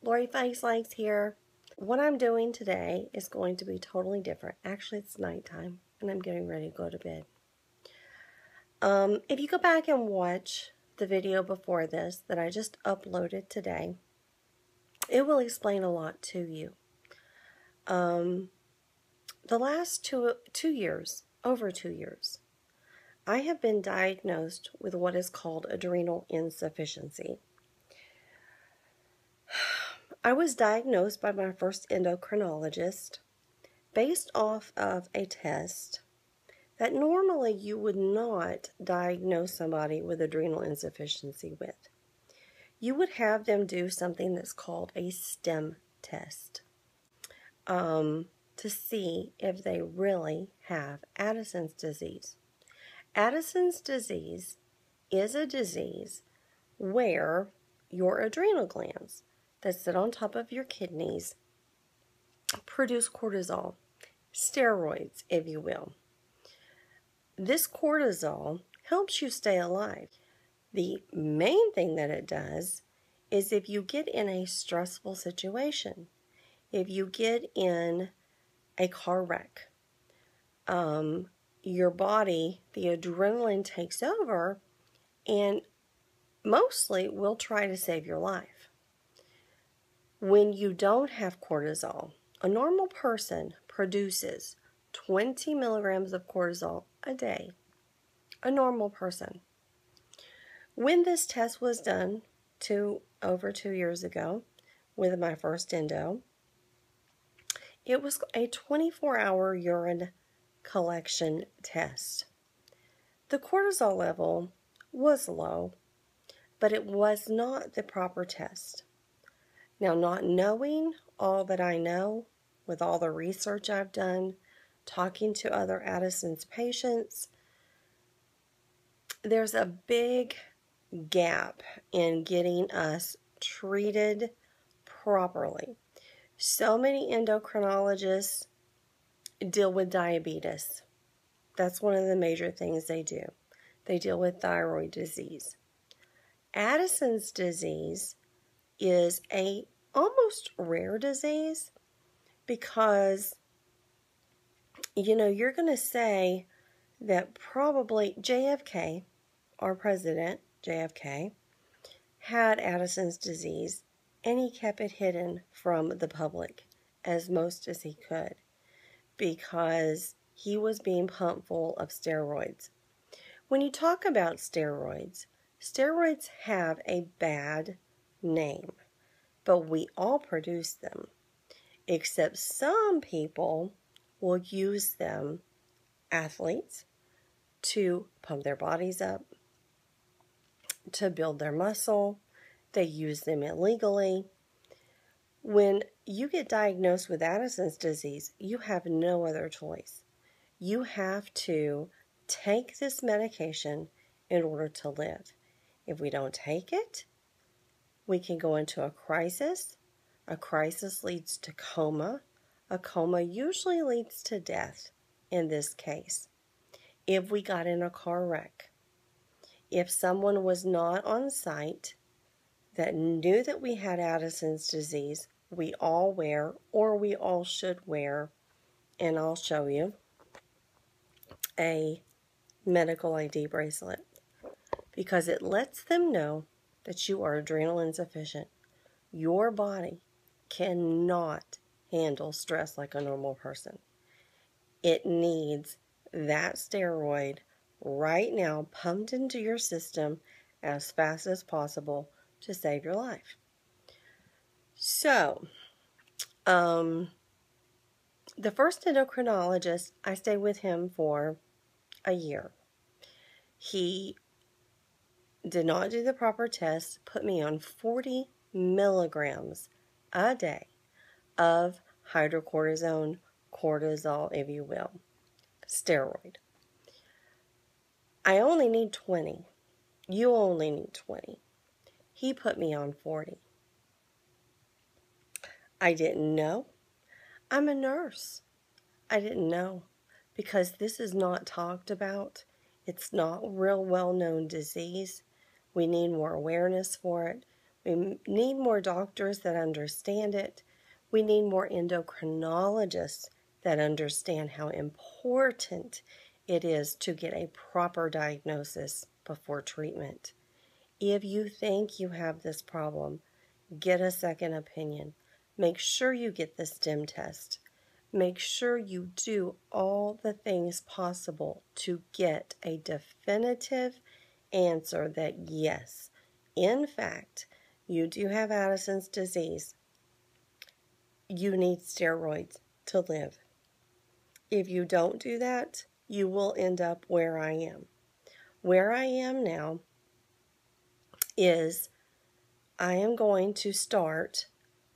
Lori Face Likes here. What I'm doing today is going to be totally different. Actually, it's nighttime and I'm getting ready to go to bed. If you go back and watch the video before this that I just uploaded today, it will explain a lot to you. The last two years, over 2 years, I have been diagnosed with what is called adrenal insufficiency. I was diagnosed by my first endocrinologist based off of a test that normally you would not diagnose somebody with adrenal insufficiency with. You would have them do something that's called a STIM test to see if they really have Addison's disease. Addison's disease is a disease where your adrenal glands that sit on top of your kidneys produce cortisol, steroids, if you will. This cortisol helps you stay alive. The main thing that it does is if you get in a stressful situation, if you get in a car wreck, your body, the adrenaline takes over and mostly will try to save your life. When you don't have cortisol, a normal person produces 20 milligrams of cortisol a day. A normal person. When this test was done over 2 years ago with my first endo, it was a 24-hour urine collection test. The cortisol level was low, but it was not the proper test. Now, not knowing all that I know, with all the research I've done, talking to other Addison's patients, there's a big gap in getting us treated properly. So many endocrinologists deal with diabetes. That's one of the major things they do. They deal with thyroid disease. Addison's disease is a almost rare disease because, you're going to say that probably JFK, our president, JFK, had Addison's disease and he kept it hidden from the public as most as he could because he was being pumped full of steroids. When you talk about steroids, steroids have a bad name, but we all produce them, except some people will use them, athletes, to pump their bodies up, to build their muscle. They use them illegally. When you get diagnosed with Addison's disease, you have no other choice. You have to take this medication in order to live. If we don't take it, we can go into a crisis. A crisis leads to coma. A coma usually leads to death in this case. If we got in a car wreck, if someone was not on site that knew that we had Addison's disease, we all wear, or we all should wear, and I'll show you, a medical ID bracelet because it lets them know that you are adrenal insufficient. Your body cannot handle stress like a normal person. It needs that steroid right now pumped into your system as fast as possible to save your life. So, the first endocrinologist, I stayed with him for a year. He did not do the proper test, put me on 40 milligrams a day of hydrocortisone, cortisol, if you will, steroid. I only need 20. You only need 20. He put me on 40. I didn't know. I'm a nurse. I didn't know because this is not talked about. It's not real well-known disease. We need more awareness for it. We need more doctors that understand it. We need more endocrinologists that understand how important it is to get a proper diagnosis before treatment. If you think you have this problem, get a second opinion. Make sure you get the STIM test. Make sure you do all the things possible to get a definitive answer that yes, in fact, you do have Addison's disease. You need steroids to live. If you don't do that, you will end up where I am. Where I am now is I am going to start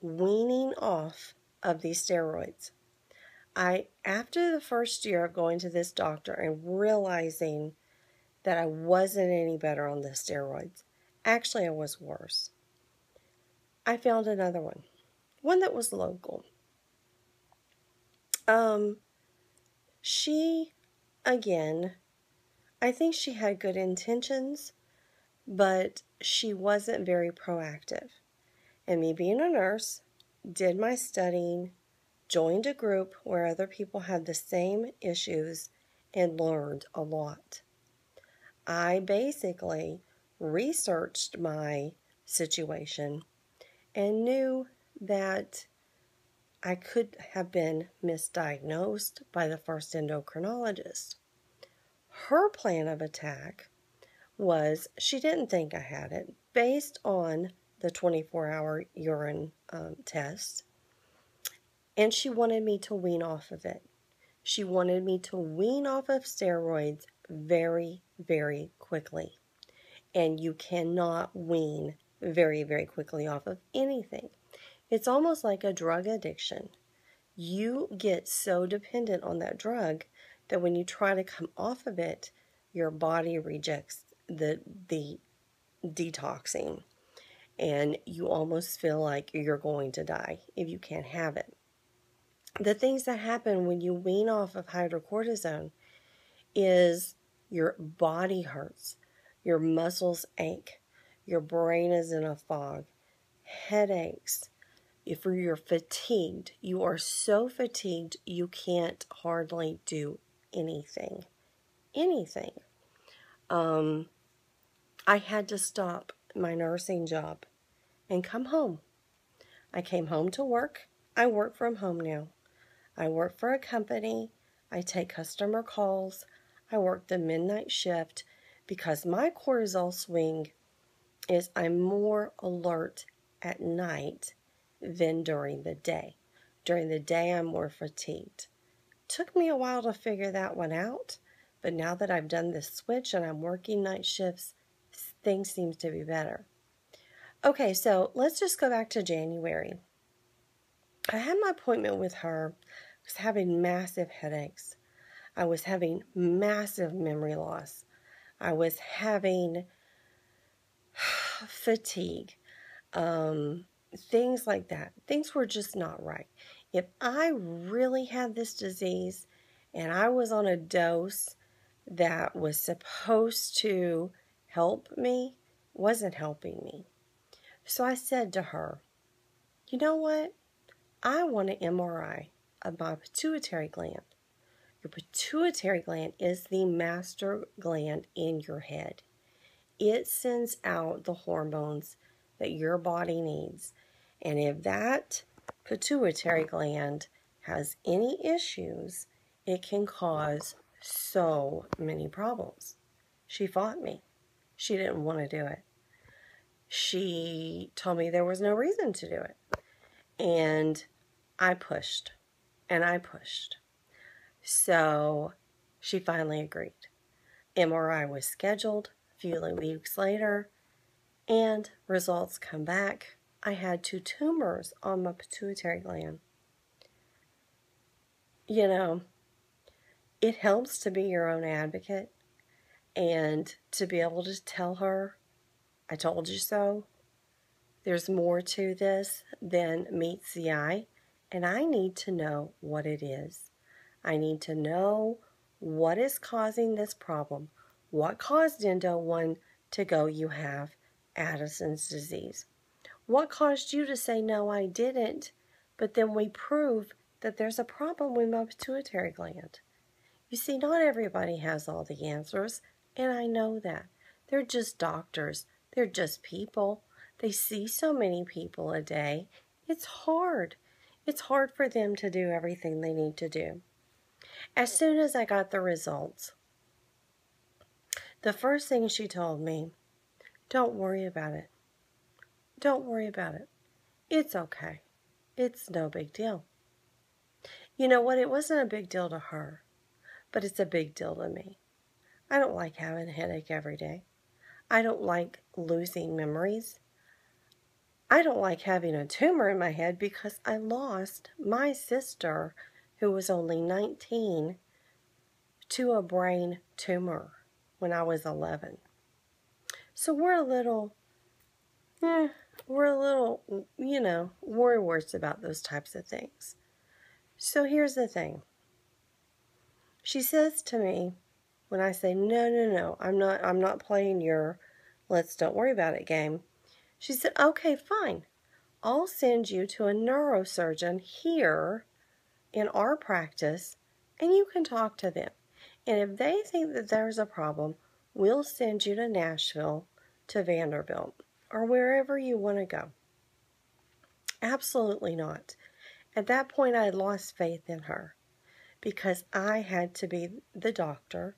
weaning off of these steroids. After the first year of going to this doctor and realizing that I wasn't any better on the steroids, actually I was worse, I found another one that was local. She, again, I think she had good intentions, but she wasn't very proactive. And me being a nurse, did my studying, joined a group where other people had the same issues, and learned a lot. I basically researched my situation and knew that I could have been misdiagnosed by the first endocrinologist. Her plan of attack was she didn't think I had it based on the 24-hour urine test, and she wanted me to wean off of it. She wanted me to wean off of steroids very, very quickly. And you cannot wean very, very quickly off of anything. It's almost like a drug addiction. You get so dependent on that drug that when you try to come off of it, your body rejects the detoxing. And you almost feel like you're going to die if you can't have it. The things that happen when you wean off of hydrocortisone is your body hurts, your muscles ache, your brain is in a fog, headaches. If you're fatigued, you are so fatigued you can't hardly do anything. I had to stop my nursing job and come home. I came home to work. I work from home now. I work for a company. I take customer calls. I work the midnight shift because my cortisol swing is I'm more alert at night than during the day. During the day, I'm more fatigued. Took me a while to figure that one out, but now that I've done this switch and I'm working night shifts, things seem to be better. Okay, so let's just go back to January. I had my appointment with her. I was having massive headaches. I was having massive memory loss. I was having fatigue. Things like that. Things were just not right. If I really had this disease and I was on a dose that was supposed to help me, wasn't helping me. So I said to her, you know what? I want an MRI of my pituitary gland. Your pituitary gland is the master gland in your head. It sends out the hormones that your body needs. And if that pituitary gland has any issues, it can cause so many problems. She fought me. She didn't want to do it. She told me there was no reason to do it. And I pushed. And I pushed. So she finally agreed. MRI was scheduled a few weeks later, and results come back. I had 2 tumors on my pituitary gland. You know, it helps to be your own advocate and to be able to tell her, I told you so. There's more to this than meets the eye, and I need to know what it is. I need to know what is causing this problem. What caused Endo 1 to go, you have Addison's disease? What caused you to say, no, I didn't? But then we prove that there's a problem with my pituitary gland. You see, not everybody has all the answers, and I know that. They're just doctors. They're just people. They see so many people a day. It's hard. It's hard for them to do everything they need to do. As soon as I got the results, the first thing she told me, don't worry about it. Don't worry about it. It's okay. It's no big deal. You know what? It wasn't a big deal to her, but it's a big deal to me. I don't like having a headache every day. I don't like losing memories. I don't like having a tumor in my head because I lost my sister, who was only 19, to a brain tumor when I was 11. So we're a little, worrywart about those types of things. So here's the thing. She says to me, when I say, no, I'm not playing your let's don't worry about it game. She said, okay, fine. I'll send you to a neurosurgeon here in our practice, and you can talk to them. And if they think that there's a problem, we'll send you to Nashville, to Vanderbilt, or wherever you want to go. Absolutely not. At that point, I had lost faith in her because I had to be the doctor,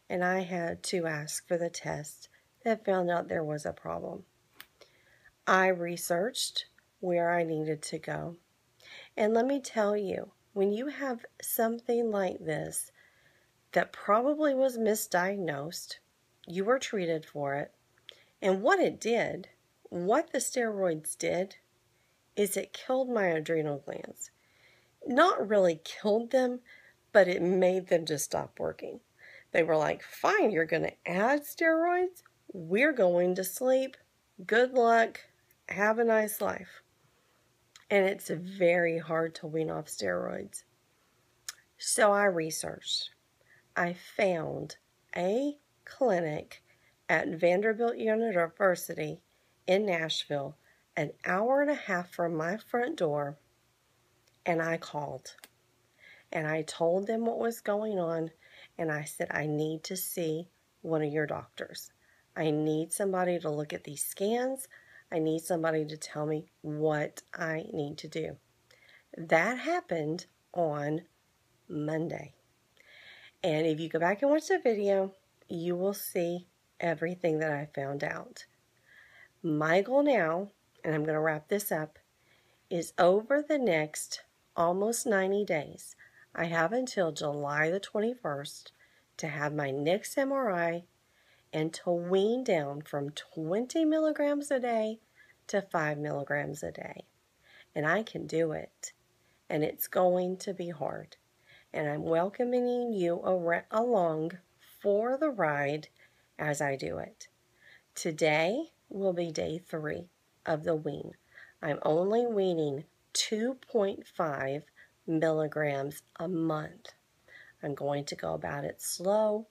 and I had to ask for the test that found out there was a problem. I researched where I needed to go. And let me tell you, when you have something like this that probably was misdiagnosed, you were treated for it, and what the steroids did, is it killed my adrenal glands. Not really killed them, but it made them just stop working. They were like, fine, you're going to add steroids? We're going to sleep. Good luck. Have a nice life. And it's very hard to wean off steroids. So I researched. I found a clinic at Vanderbilt University in Nashville, an hour and a half from my front door, and I called. And I told them what was going on, and I said, I need to see one of your doctors. I need somebody to look at these scans. I need somebody to tell me what I need to do. That happened on Monday. And if you go back and watch the video, you will see everything that I found out. My goal now, and I'm going to wrap this up, is over the next almost 90 days. I have until July the 21st to have my next MRI and to wean down from 20 milligrams a day to 5 milligrams a day. And I can do it. And it's going to be hard. And I'm welcoming you along for the ride as I do it. Today will be day 3 of the wean. I'm only weaning 2.5 milligrams a month. I'm going to go about it slow.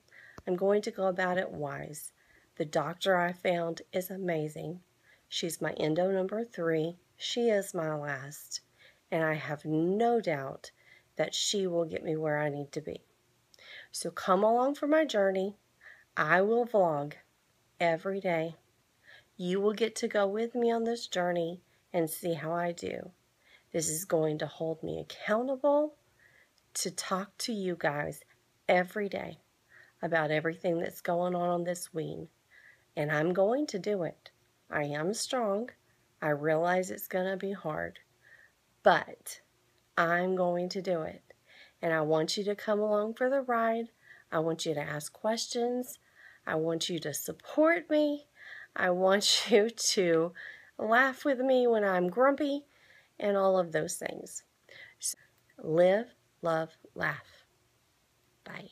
I'm going to go about it wise. The doctor I found is amazing. She's my endo number 3. She is my last. And I have no doubt that she will get me where I need to be. So come along for my journey. I will vlog every day. You will get to go with me on this journey and see how I do. This is going to hold me accountable to talk to you guys every day about everything that's going on this wean. And I'm going to do it. I am strong. I realize it's going to be hard. But I'm going to do it. And I want you to come along for the ride. I want you to ask questions. I want you to support me. I want you to laugh with me when I'm grumpy and all of those things. So, live, love, laugh. Bye.